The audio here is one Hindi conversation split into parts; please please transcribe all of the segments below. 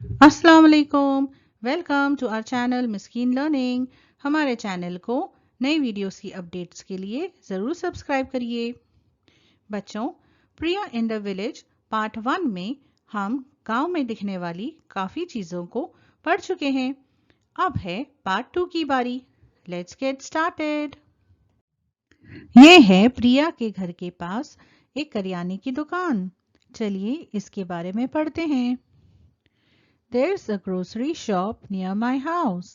अस्सलाम वालेकुम, welcome to our channel Miskeen learning. हमारे चैनल को नई वीडियोस की अपडेट्स के लिए ज़रूर सब्सक्राइब करिए। बच्चों, प्रिया इन द विलेज पार्ट 1 में हम गांव में दिखने वाली काफ़ी चीज़ों को पढ़ चुके हैं। अब है पार्ट 2 की बारी। Let's get started. ये है प्रिया के घर के पास एक करियाने की दुकान। चलिए इसके बारे में पढ़ते हैं। There's a grocery shop near my house.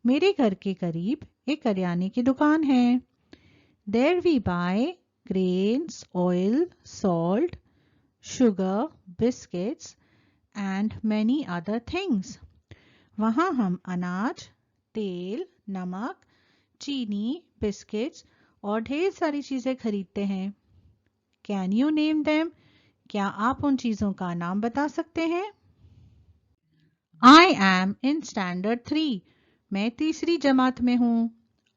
मेरे घर के करीब एक करियाने की दुकान है। There we buy grains, oil, salt, sugar, biscuits and many other things. वहाँ हम अनाज, तेल, नमक, चीनी, बिस्किट्स और ढेर सारी चीज़ें खरीदते हैं। Can you name them? क्या आप उन चीज़ों का नाम बता सकते हैं? I am in standard 3. मैं तीसरी जमात में हूँ।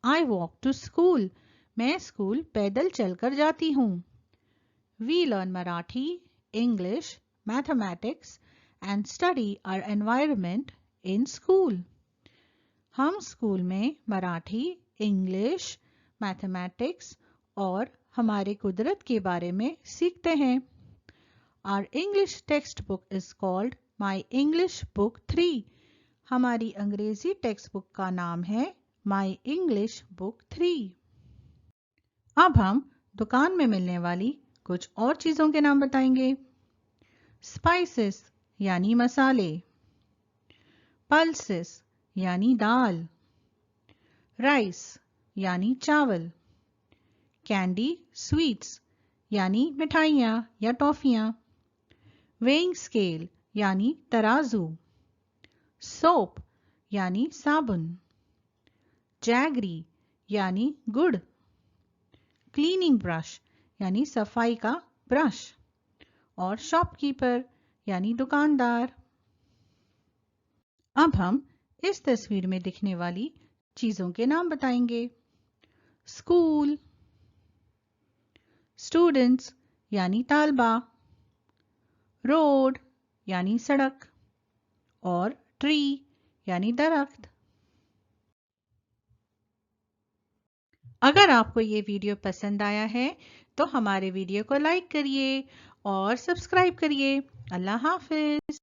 I walk to school. मैं स्कूल पैदल चलकर जाती हूँ। We learn Marathi, English, mathematics and study our environment in school. हम स्कूल में मराठी, इंग्लिश, मैथमेटिक्स और हमारे कुदरत के बारे में सीखते हैं। Our English textbook is called My English Book 3. हमारी अंग्रेजी टेक्स्ट बुक का नाम है My English Book 3. अब हम दुकान में मिलने वाली कुछ और चीज़ों के नाम बताएंगे। स्पाइसेस यानी मसाले, पल्सेस यानी दाल, राइस यानी चावल, कैंडी स्वीट्स यानी मिठाइयाँ या टॉफियाँ, वेइंग स्केल यानी तराजू, सोप यानी साबुन, जैगरी यानी गुड़, क्लीनिंग ब्रश यानी सफाई का ब्रश और शॉपकीपर यानी दुकानदार। अब हम इस तस्वीर में दिखने वाली चीजों के नाम बताएंगे। स्कूल, स्टूडेंट्स यानी तालबा, रोड यानी सड़क और ट्री यानी दरख्त। अगर आपको ये वीडियो पसंद आया है तो हमारे वीडियो को लाइक करिए और सब्सक्राइब करिए। अल्लाह हाफिज।